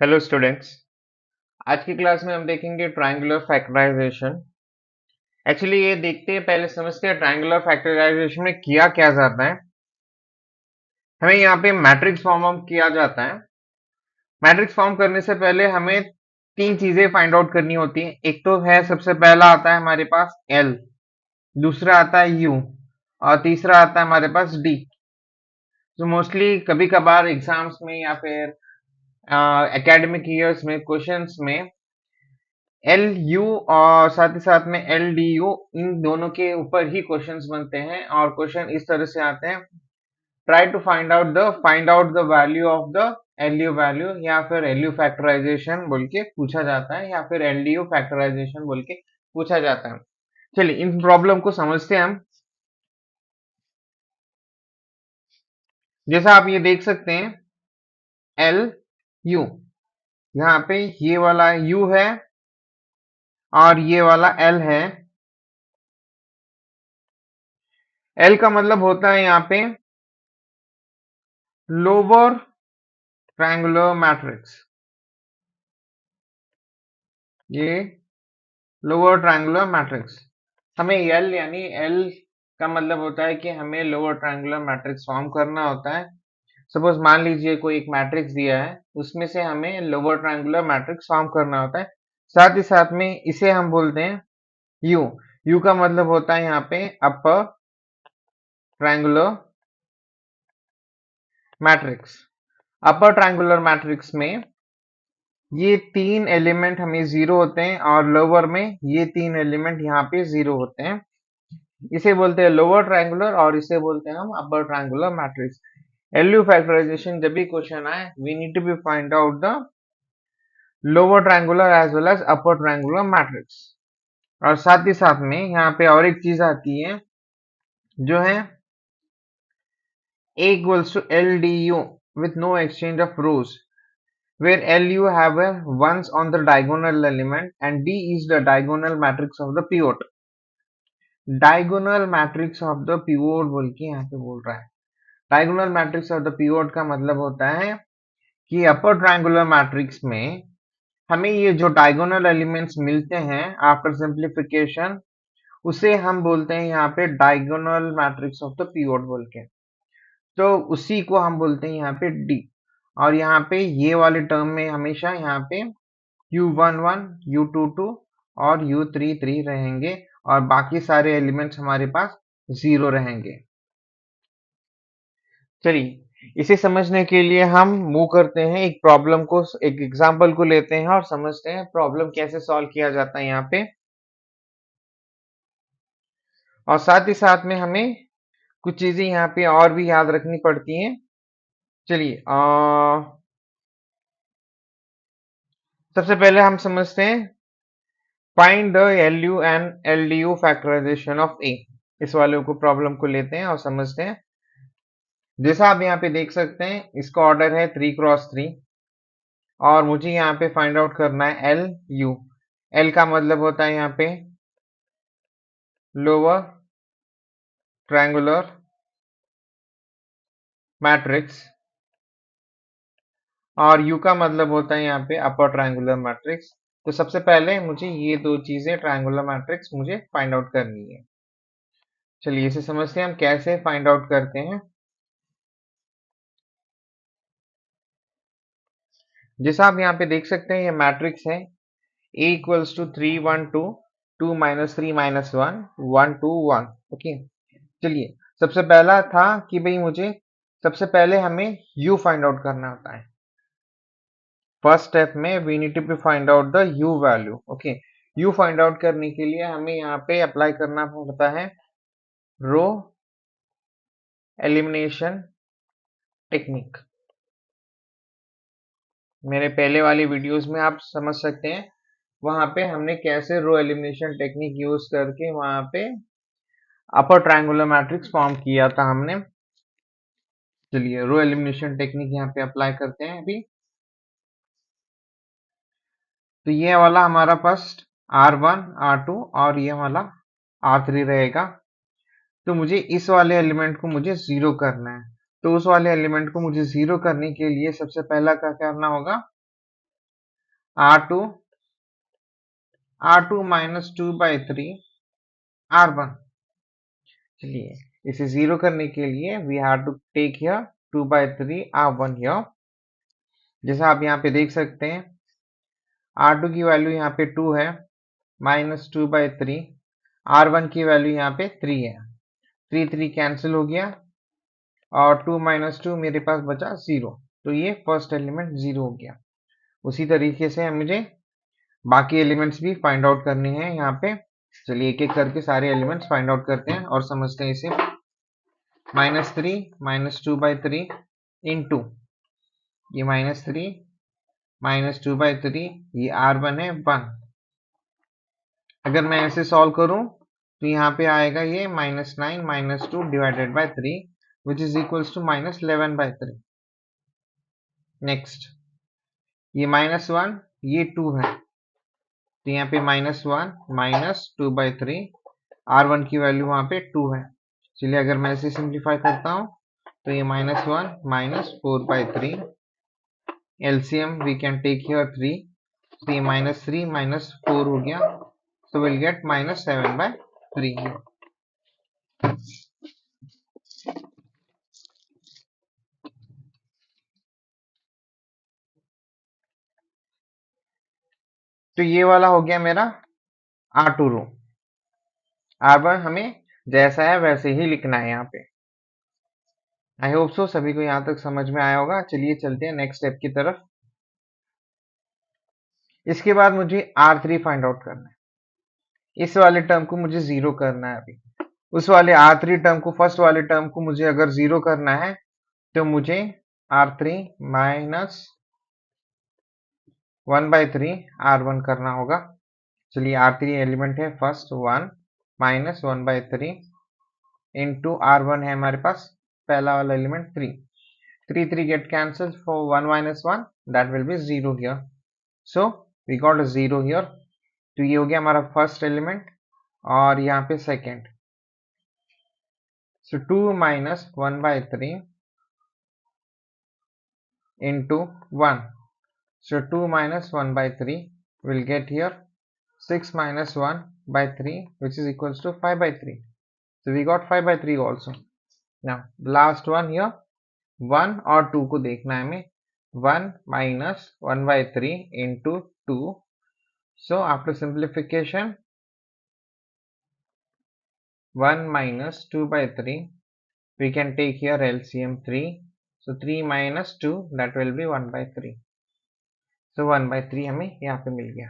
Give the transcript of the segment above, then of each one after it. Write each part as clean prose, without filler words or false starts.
Hello students. आज की class में हम देखेंगे ट्रायंगुलर फैक्टराइजेशन। एक्चुअली ये देखते हैं, पहले समझते हैं ट्रायंगुलर फैक्टराइजेशन में किया क्या जाता है। हमें यहाँ पे मैट्रिक्स फॉर्म किया जाता है। मैट्रिक्स फॉर्म करने से पहले हमें तीन चीजें फाइंड आउट करनी होती है। एक तो है, सबसे पहला आता है हमारे पास एल, दूसरा आता है यू और तीसरा आता है हमारे पास डी। तो मोस्टली कभी कभार एग्जाम्स में या फिर एकेडमिक ईयर्स में क्वेश्चंस में एल यू और साथ ही साथ में एल डी यू, इन दोनों के ऊपर ही क्वेश्चंस बनते हैं और क्वेश्चन इस तरह से आते हैं। Try to find out the value of the L U value, या फिर एल यू फैक्टराइजेशन बोल के पूछा जाता है, या फिर एल डी यू फैक्टराइजेशन बोल के पूछा जाता है। चलिए इन प्रॉब्लम को समझते हैं हम। जैसा आप ये देख सकते हैं, एल यू, यहाँ पे ये वाला यू है और ये वाला एल है। एल का मतलब होता है यहाँ पे लोअर ट्रायंगुलर मैट्रिक्स, ये लोअर ट्रायंगुलर मैट्रिक्स। हमें एल यानी एल का मतलब होता है कि हमें लोअर ट्रायंगुलर मैट्रिक्स फॉर्म करना होता है। सपोज मान लीजिए कोई एक मैट्रिक्स दिया है, उसमें से हमें लोअर ट्रायंगुलर मैट्रिक्स फॉर्म करना होता है। साथ ही साथ में इसे हम बोलते हैं यू। यू का मतलब होता है यहाँ पे अपर ट्रायंगुलर मैट्रिक्स। अपर ट्रायंगुलर मैट्रिक्स में ये तीन एलिमेंट हमें जीरो होते हैं और लोअर में ये तीन एलिमेंट यहाँ पे जीरो होते हैं। इसे बोलते हैं लोअर ट्रायंगुलर और इसे बोलते हैं हम upper triangular matrix. LU factorization जब भी क्वेश्चन आए, we need to be find out the lower triangular as well as upper triangular matrix. और साथ ही साथ में यहाँ पे और एक चीज आती है जो है A equals to LDU with no exchange of rows, where LU have a ones on the diagonal element and D is the diagonal matrix of the pivot। Diagonal matrix of the pivot बोल के यहाँ पे बोल रहा है। Diagonal matrix of the pivot का मतलब होता है कि अपर ट्रायंगुलर मैट्रिक्स में हमें ये जो डायगोनल एलिमेंट्स मिलते हैं आफ्टर सिंप्लीफिकेशन, उसे हम बोलते हैं यहाँ पे diagonal matrix of the pivot बोल के। तो उसी को हम बोलते हैं यहाँ पे डी। और यहाँ पे ये वाले टर्म में हमेशा यहाँ पे u11, u22 और u33 रहेंगे और बाकी सारे एलिमेंट्स हमारे पास जीरो रहेंगे। चलिए इसे समझने के लिए हम मूव करते हैं, एक प्रॉब्लम को, एक एग्जांपल को लेते हैं और समझते हैं प्रॉब्लम कैसे सॉल्व किया जाता है यहाँ पे। और साथ ही साथ में हमें कुछ चीजें यहाँ पे और भी याद रखनी पड़ती हैं। चलिए सबसे पहले हम समझते हैं find the LU and LDU factorization of A। इस वाले को प्रॉब्लम को लेते हैं और समझते हैं। जैसा आप यहाँ पे देख सकते हैं, इसका ऑर्डर है 3x3 और मुझे यहाँ पे फाइंड आउट करना है LU। L का मतलब होता है यहाँ पे लोअर ट्रायंगुलर मैट्रिक्स और U का मतलब होता है यहाँ पे अपर ट्रायंगुलर मैट्रिक्स। तो सबसे पहले मुझे ये दो चीजें ट्रायंगुलर मैट्रिक्स मुझे फाइंड आउट करनी है। चलिए इसे समझते हैं हम कैसे फाइंड आउट करते हैं। जैसा आप यहाँ पे देख सकते हैं, ये मैट्रिक्स है A equals to 3 1 2, 2 minus 3 minus 1, 1 2 1। Okay, चलिए सबसे पहला था कि भाई मुझे सबसे पहले हमें U फाइंड आउट करना होता है। फर्स्ट स्टेप में we need to find out the U value. Okay, U find out करने के लिए हमें यहाँ पे अप्लाई करना पड़ता है रो एलिमिनेशन टेक्निक। मेरे पहले वाली वीडियोस में आप समझ सकते हैं, वहां पे हमने कैसे रो एलिमिनेशन टेक्निक यूज करके वहां पे अपर ट्रायंगुलर मैट्रिक्स फॉर्म किया था हमने। चलिए रो एलिमिनेशन टेक्निक यहाँ पे अप्लाई करते हैं अभी। तो ये वाला हमारा फर्स्ट R1 R2 और ये वाला R3 रहेगा। तो मुझे इस वाले एलिमेंट को मुझे जीरो करना है। तो उस वाले एलिमेंट को मुझे जीरो करने के लिए सबसे पहला क्या करना होगा, R2 माइनस 2/3 R1। चलिए इसे जीरो करने के लिए we have to take here 2/3 R1 here. जैसा आप यहाँ पे देख सकते हैं R2 की वैल्यू यहाँ पे 2 है, माइनस 2/3, R1 की वैल्यू यहाँ पे 3 है, 3 कैंसिल हो गया और 2 माइनस 2 मेरे पास बचा 0, तो ये फर्स्ट एलिमेंट 0 हो गया। उसी तरीके से मुझे बाकी एलिमेंट्स भी फाइंड आउट करने हैं यहाँ पे। चलिए एक एक करके सारे एलिमेंट्स फाइंड आउट करते हैं और समझते हैं इसे। -3 माइनस 2/3 इंटू ये -3 माइनस 2/3, ये R1 है 1। अगर मैं ऐसे सॉल्व करूं तो यहाँ पे आएगा ये -9 minus 2 divided by 3 which is equals to -11/3। Next ये -1 ये 2 है, तो यहाँ पे -1 माइनस 2/3, R1 की वैल्यू वहां पे 2 है। चलिए अगर मैं इसे सिंप्लीफाई करता हूँ तो ये -1 minus 4/3, LCM we can take here 3, तो ये -3 माइनस 4 हो गया, so we'll get -7/3 here। तो ये वाला हो गया मेरा R2 रो। R1 हमें जैसा है वैसे ही लिखना है यहाँ पे। आई होप सो सभी को यहाँ तक समझ में आया होगा। चलिए चलते हैं नेक्स्ट स्टेप की तरफ। इसके बाद मुझे R3 फाइंड आउट करना है। इस वाले टर्म को मुझे जीरो करना है अभी। उस वाले R3 टर्म को, फर्स्ट वाले टर्म को मुझे अगर जीरो करना है तो मुझे R3 माइनस 1/3 R1 करना होगा। चलिए R3 एलिमेंट है फर्स्ट 1 माइनस 1/3 इंटू R1 है हमारे पास पहला वाला element 3। 3 get cancelled for 1 minus 1, that will be 0 here, so we got a 0 here। तो ये हो गया हमारा फर्स्ट एलिमेंट और यहाँ पे second. so 2 minus 1/3 into 1, so 2 minus 1/3 will get here 6 minus 1/3 which is equals to 5/3, so we got 5/3 also। now last one here 1 और 2 को देखना है हमें। 1 minus 1/3 into 2, so after simplification 1 minus 2/3, we can take here LCM 3, so 3 minus 2 that will be 1/3, so 1/3 हमें यहाँ पे मिल गया।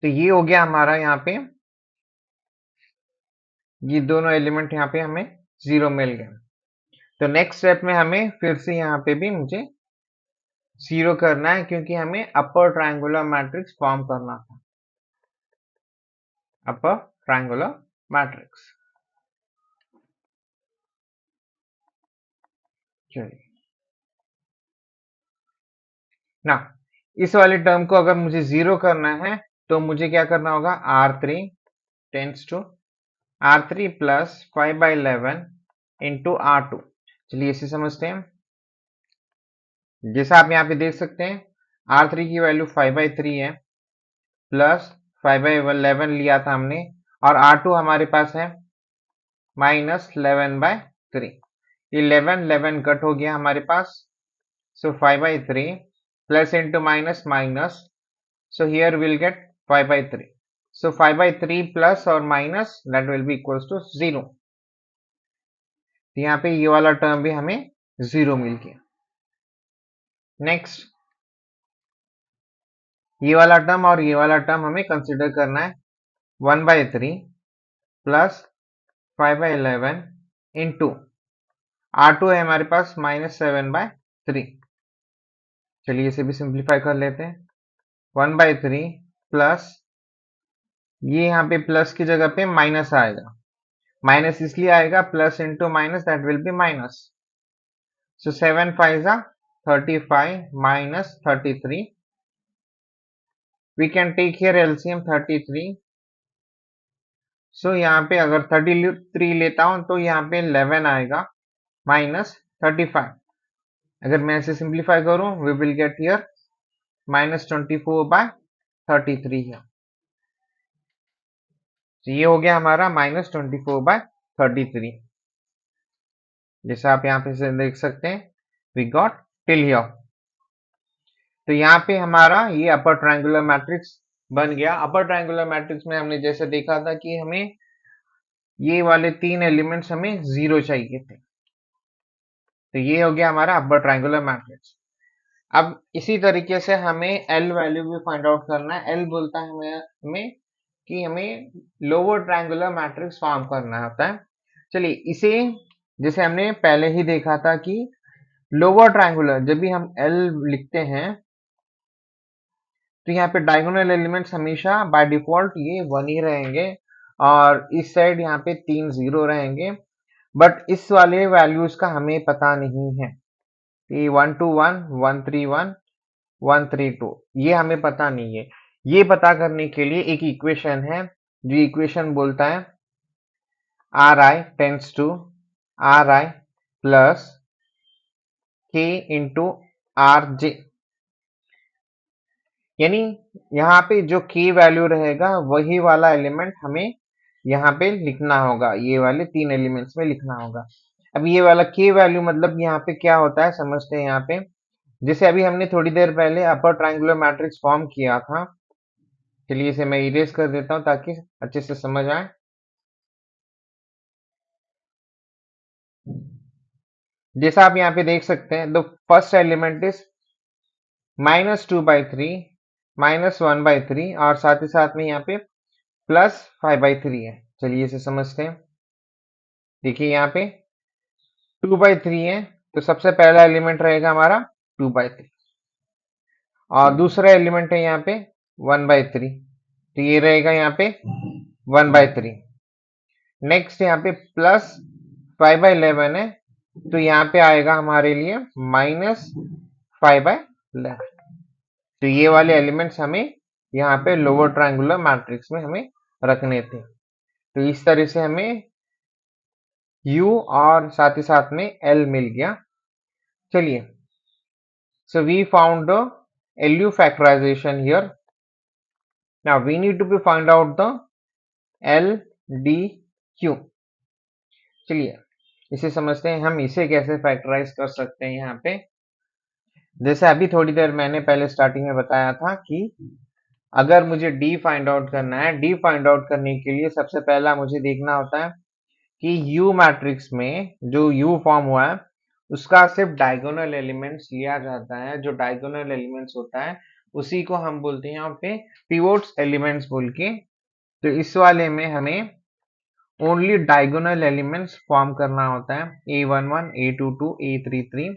तो ये हो गया हमारा यहाँ पे, ये दोनों एलिमेंट यहाँ पे हमें जीरो मिल गए। तो नेक्स्ट स्टेप में हमें फिर से यहाँ पे भी मुझे जीरो करना है क्योंकि हमें अपर ट्रायंगुलर मैट्रिक्स फॉर्म करना था, अपर ट्रायंगुलर मैट्रिक्स। चलिए ना, इस वाले टर्म को अगर मुझे जीरो करना है तो मुझे क्या करना होगा, R3 tense to R3 plus 5/11 into R2। चलिए इसे समझते हैं। जैसा आप यहाँ पे देख सकते हैं R3 की वैल्यू 5/3 है, प्लस 5/11 लिया था हमने, और R2 हमारे पास है माइनस 11/3। 11 कट हो गया हमारे पास, so 5/3 plus into minus minus, so here we'll get 5/3, so 5/3 plus or minus that will be equals to 0। यहाँ पे ये वाला टर्म भी हमें 0 मिल गया। नेक्स्ट ये वाला टर्म और ये वाला टर्म हमें कंसिडर करना है। 1/3 प्लस 5/11 इंटू R2 है हमारे पास -7/3। चलिए इसे भी सिंप्लीफाई कर लेते हैं। 1/3 प्लस, ये यहाँ पे प्लस की जगह पे माइनस आएगा, माइनस इसलिए आएगा plus into minus that will be minus, so 7 5 35 minus 33, we can take here LCM 33, so यहाँ पे अगर 33 लेता हूं तो यहाँ पे 11 आएगा, माइनस 35। अगर मैं इसे सिंप्लीफाई करूं, we will get here minus 24/33 है। तो ये हो गया हमारा माइनस 24/33। जैसे आप यहाँ पे से देख सकते हैं, वी गॉट टिल हियर। तो यहाँ पे हमारा ये अपर ट्रायंगुलर मैट्रिक्स बन गया। अपर ट्रायंगुलर मैट्रिक्स में हमने जैसे देखा था कि हमें ये वाले 3 एलिमेंट्स हमें 0 चाहिए थे। तो ये हो गया हमारा अपर ट्रायंगुलर मैट्रिक्स। अब इसी तरीके से हमें एल वैल्यू भी फाइंड आउट करना है। एल बोलता है हमें कि हमें लोअर ट्रायंगुलर मैट्रिक्स फॉर्म करना होता है। चलिए इसे, जैसे हमने पहले ही देखा था कि लोअर ट्रायंगुलर जब भी हम एल लिखते हैं तो यहाँ पे डायगोनल एलिमेंट्स हमेशा बाय डिफॉल्ट ये 1 ही रहेंगे और इस साइड यहाँ पे 3 0 रहेंगे। बट इस वाले वैल्यूज का हमें पता नहीं है। ये 121, 131, 132 ये हमें पता नहीं है। ये पता करने के लिए एक इक्वेशन है, जो इक्वेशन बोलता है Ri tends to Ri plus K into Rj। यानी यहाँ पे जो K वैल्यू रहेगा वही वाला एलिमेंट हमें यहाँ पे लिखना होगा, ये वाले 3 एलिमेंट्स में लिखना होगा। अब ये वाला K वैल्यू मतलब यहाँ पे क्या होता है समझते हैं। यहाँ पे जैसे अभी हमने थोड़ी देर पहले अपर ट्रायंगुलर मैट्रिक्स फॉर्म किया था। चलिए इसे मैं इरेज कर देता हूँ ताकि अच्छे से समझ आए। जैसा आप यहाँ पे देख सकते हैं, द फर्स्ट एलिमेंट इज -2/3, -1/3 और साथ ही साथ में यहाँ पे +5/3 है। चलिए इसे समझते हैं। देखिए यहाँ पे 2/3 है, तो सबसे पहला एलिमेंट रहेगा हमारा 2/3 और दूसरा एलिमेंट है यहाँ पे 1/3, तो ये रहेगा यहाँ पे 1/3। नेक्स्ट यहाँ पे +5/11 है, तो यहाँ पे आएगा हमारे लिए -5/11। तो ये वाले एलिमेंट्स हमें यहाँ पे लोअर ट्रायंगुलर मैट्रिक्स में हमें रखने थे। तो इस तरह से हमें U और साथ ही साथ में L मिल गया। चलिए, so we found the LU factorization here. Now we need to be find out the LDQ. चलिए इसे समझते हैं, हम इसे कैसे फैक्टराइज कर सकते हैं। यहाँ पे जैसे अभी थोड़ी देर मैंने पहले स्टार्टिंग में बताया था कि अगर मुझे D फाइंड आउट करना है, D फाइंड आउट करने के लिए सबसे पहला मुझे देखना होता है कि U मैट्रिक्स में जो U फॉर्म हुआ है उसका सिर्फ डायगोनल एलिमेंट्स लिया जाता है। जो डायगोनल एलिमेंट्स होता है उसी को हम बोलते हैं यहाँ पे पिवोट्स एलिमेंट्स बोल के। तो इस वाले में हमें ओनली डायगोनल एलिमेंट्स फॉर्म करना होता है, A11, A22, A33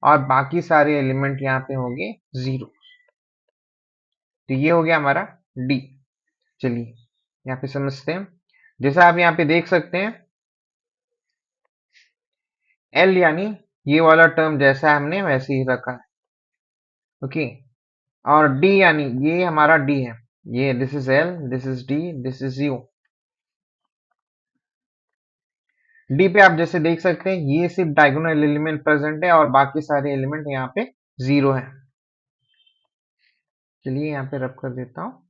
और बाकी सारे एलिमेंट यहाँ पे होंगे 0। तो ये हो गया हमारा D। चलिए यहाँ पे समझते हैं। जैसा आप यहाँ पे देख सकते हैं, L यानी ये वाला टर्म जैसा हमने वैसे ही रखा है, ओके। और D यानी ये हमारा D है, ये this is L, this is D, this is U। D पे आप जैसे देख सकते हैं ये सिर्फ डायगोनल एलिमेंट प्रेजेंट है और बाकी सारे एलिमेंट यहाँ पे 0 है। चलिए यहाँ पे रब कर देता हूँ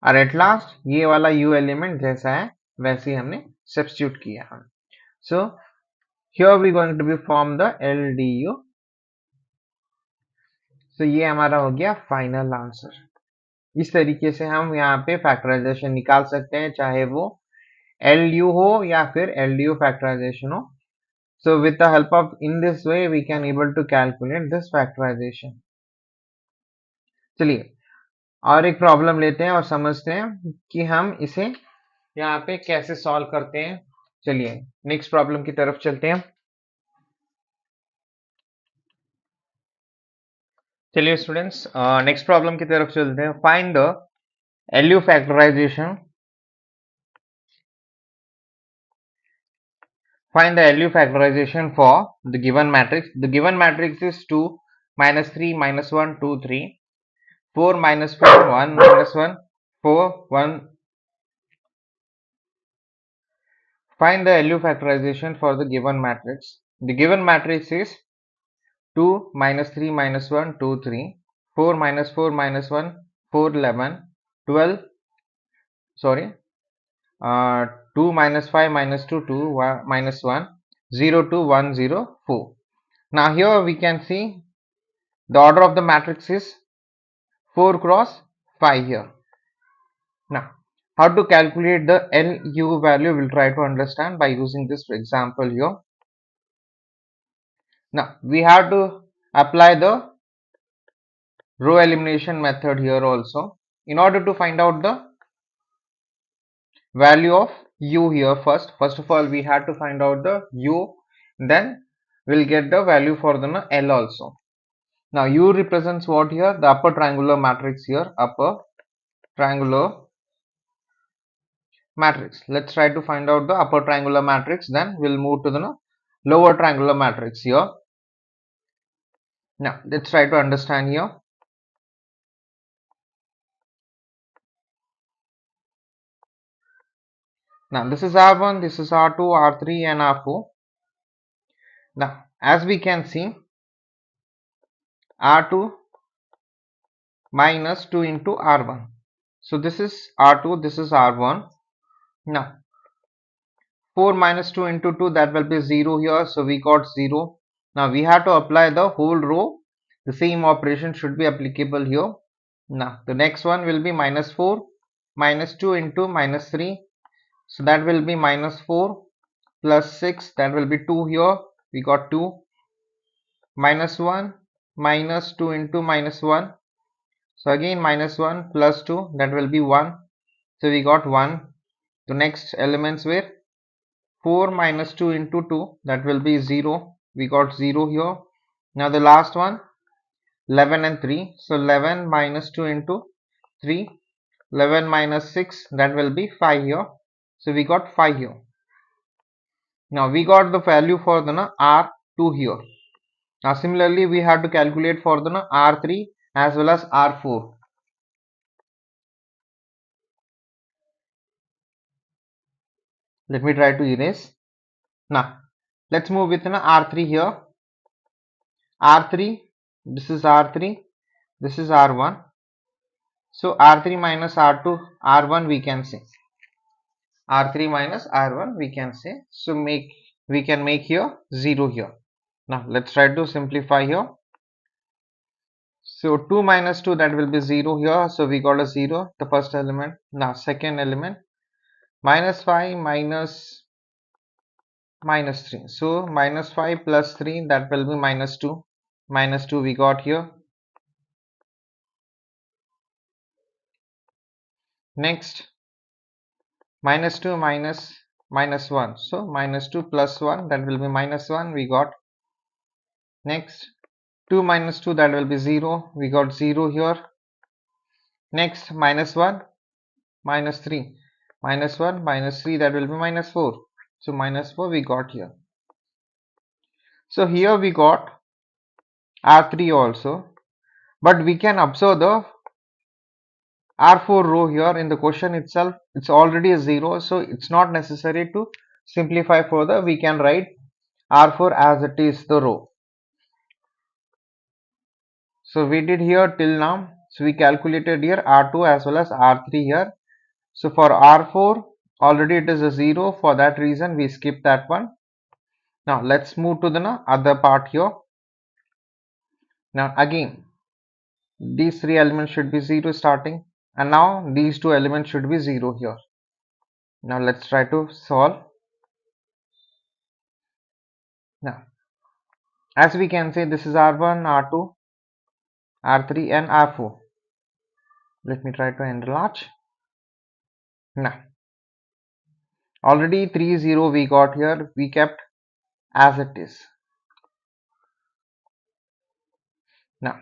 और एट लास्ट ये वाला U एलिमेंट जैसा है वैसे ही हमने सब्स्टिट्यूट किया है। So here we going to be form the LDU। तो ये हमारा हो गया फाइनल आंसर। इस तरीके से हम यहाँ पे फैक्टराइजेशन निकाल सकते हैं, चाहे वो LU हो या फिर LDU फैक्टराइजेशन हो। So with the help of in this way we can able to calculate this factorization। चलिए और एक प्रॉब्लम लेते हैं और समझते हैं कि हम इसे यहाँ पे कैसे सॉल्व करते हैं। चलिए नेक्स्ट प्रॉब्लम की तरफ चलते हैं। चलिए स्टूडेंट्स नेक्स्ट प्रॉब्लम की तरफ चलते हैं। Find the LU factorization। Find the LU factorization for the given matrix. The given matrix is 2, -3, -1, 2, 3, 4, -4, 1, -1, 4, 1. Find the LU factorization for the given matrix. The given matrix is 2 minus 3 minus 1 2 3, 4 minus 4 minus 1 4 11, 12, sorry, 2 minus 5 minus 2 2 1, minus 1 0 2 1 0 4. Now here we can see the order of the matrix is 4 cross 5 here. Now how to calculate the LU value we'll try to understand by using this example here. Now we have to apply the row elimination method here also in order to find out the value of u here. First of all we had to find out the u, then we'll get the value for the L also. Now u represents what here? The upper triangular matrix here, upper triangular matrix. Let's try to find out the upper triangular matrix, then we'll move to the lower triangular matrix here. Now let's try to understand here. Now this is R1, this is R2, R3 and R4. Now as we can see, R2 minus 2 into R1. So this is R2, this is R1. Now 4 minus 2 into 2, that will be 0 here, so we got 0. Now we have to apply the whole row. The same operation should be applicable here. Now the next one will be minus 4 minus 2 into minus 3, so that will be minus 4 plus 6, that will be 2 here, we got 2. Minus 1 minus 2 into minus 1, so again minus 1 plus 2, that will be 1, so we got 1. The next elements were 4 minus 2 into 2, that will be 0, we got 0 here. Now the last one 11 and 3, so 11 minus 2 into 3, 11 minus 6, that will be 5 here, so we got 5 here. Now we got the value for the R2 here. Now similarly we have to calculate for the R3 as well as R4. Let me try to erase. Now let's move with R3 here. R3, this is R3, this is R1. So R3 minus R2, R1 we can say. R3 minus R1 we can say. So we can make here 0 here. Now let's try to simplify here. So 2 minus 2, that will be 0 here. So we got a 0, the first element. Now second element, minus 5 minus 3. So minus 5 plus 3, that will be minus 2. Minus 2 we got here. Next minus 2 minus 1. So minus 2 plus 1, that will be minus 1 we got. Next 2 minus 2, that will be 0. We got 0 here. Next minus 1 minus 3. Minus 1 minus 3, that will be minus 4. So minus 4 we got here. So here we got R3 also. But we can observe the R4 row here in the question itself. It's already a 0. So it's not necessary to simplify further. We can write R4 as it is the row. So we did here till now. So we calculated here R2 as well as R3 here. So for R4 already it is a 0. For that reason we skip that one. Now let's move to the other part here. Now again these three elements should be 0 starting, and now these two elements should be 0 here. Now let's try to solve. Now as we can say, this is R1, R2, R3 and R4. Let me try to enlarge. Now already 3 0 we got here, we kept as it is. Now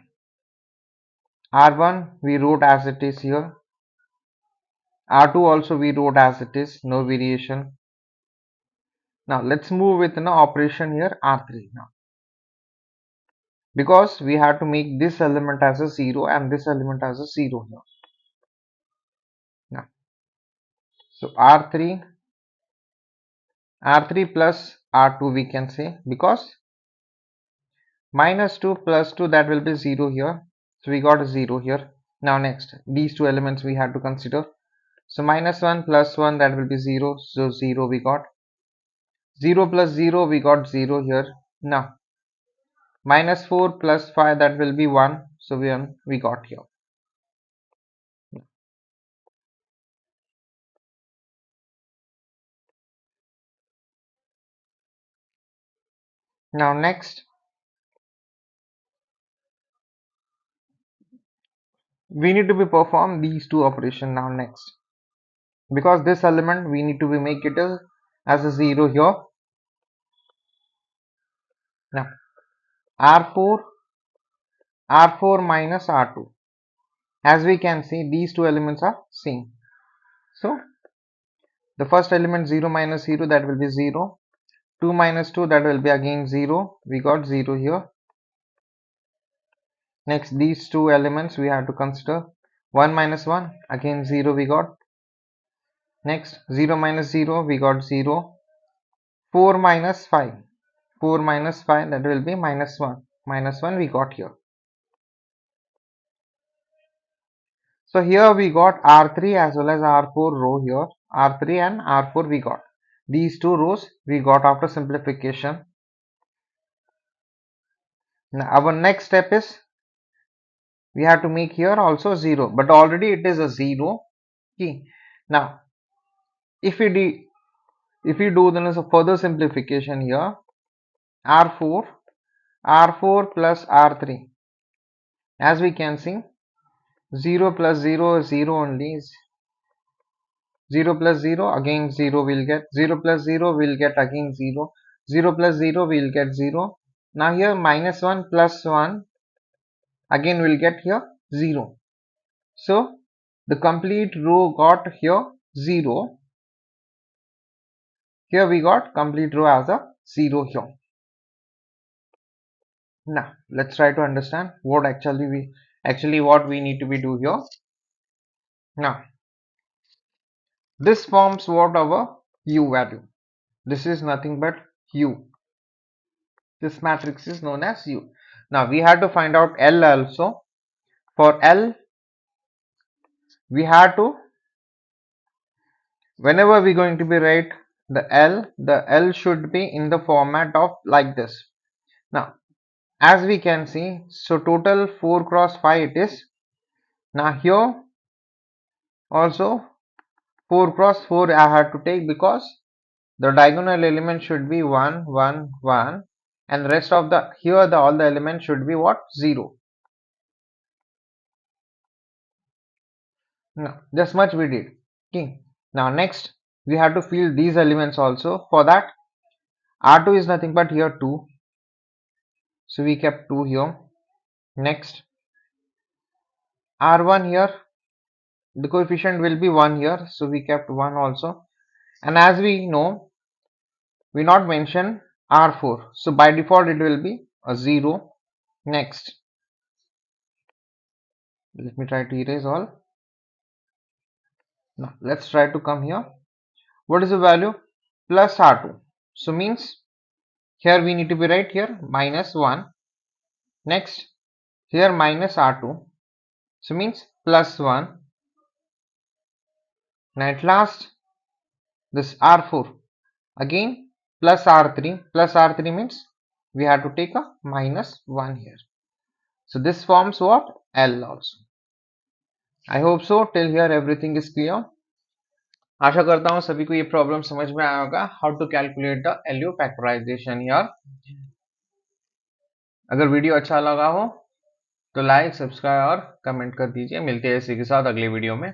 R1 we wrote as it is here, R2 also we wrote as it is, no variation. Now let's move with an operation here R3 now, because we have to make this element as a 0 and this element as a 0 here. Now so R3 R3 plus R2 we can say, because minus 2 plus 2, that will be 0 here. So we got a 0 here. Now next, these two elements we have to consider. So minus 1 plus 1, that will be 0. So 0 we got. 0 plus 0, we got 0 here. Now minus 4 plus 5, that will be 1. So we got here. Now next, we need to be perform these two operations now next, because this element we need to be make it as a 0 here. Now R4 minus R2, as we can see these two elements are same. So the first element 0 minus 0, that will be 0. 2 minus 2, that will be again 0. We got 0 here. Next, these two elements we have to consider. 1 minus 1, again 0 we got. Next, 0 minus 0, we got 0. 4 minus 5, 4 minus 5, that will be minus 1. Minus 1 we got here. So here we got R3 as well as R4 row here. R3 and R4 we got. These two rows we got after simplification. Now our next step is we have to make here also 0, but already it is a 0. Okay. Now if we do then as a further simplification here, R4 plus R3, as we can see 0 plus 0 is 0 only. 0 plus 0, again 0 will get. 0 plus 0 will get again 0. 0 plus 0 will get 0. Now here minus 1 plus 1, again will get here 0. So the complete row got here 0. Here we got complete row as a 0 here. Now let's try to understand what what we need to be do here. Now this forms what our U value. This is nothing but U. This matrix is known as U. Now we have to find out L also. For L, we have to, whenever we're going to be write the L should be in the format of like this. Now as we can see, so total 4 cross 5 it is. Now here also 4 cross 4 I have to take, because the diagonal element should be 1 1 1, and the rest of the here the all the elements should be what, 0. Now just much we did. Okay. Now next we have to fill these elements also. For that, R2 is nothing but here 2. So we kept 2 here. Next, R1 here, the coefficient will be 1 here. So we kept 1 also. And as we know, we not mention R4. So by default it will be a 0. Next, let me try to erase all. Now let's try to come here. What is the value? Plus R2. So means here we need to be right here minus 1. Next, here minus R2. So means plus 1. And at last, this R4 again plus R3. Plus R3 means we have to take a minus 1 here. So this forms what? L also. I hope so. Till here everything is clear. आशा करता हूँ सभी को ये problem समझ में आया होगा. How to calculate the LU factorization here. अगर वीडियो अच्छा लगा हो तो लाइक, सब्सक्राइब और कमेंट कर दीजिए. मिलते हैं इसी के साथ अगले वीडियो में.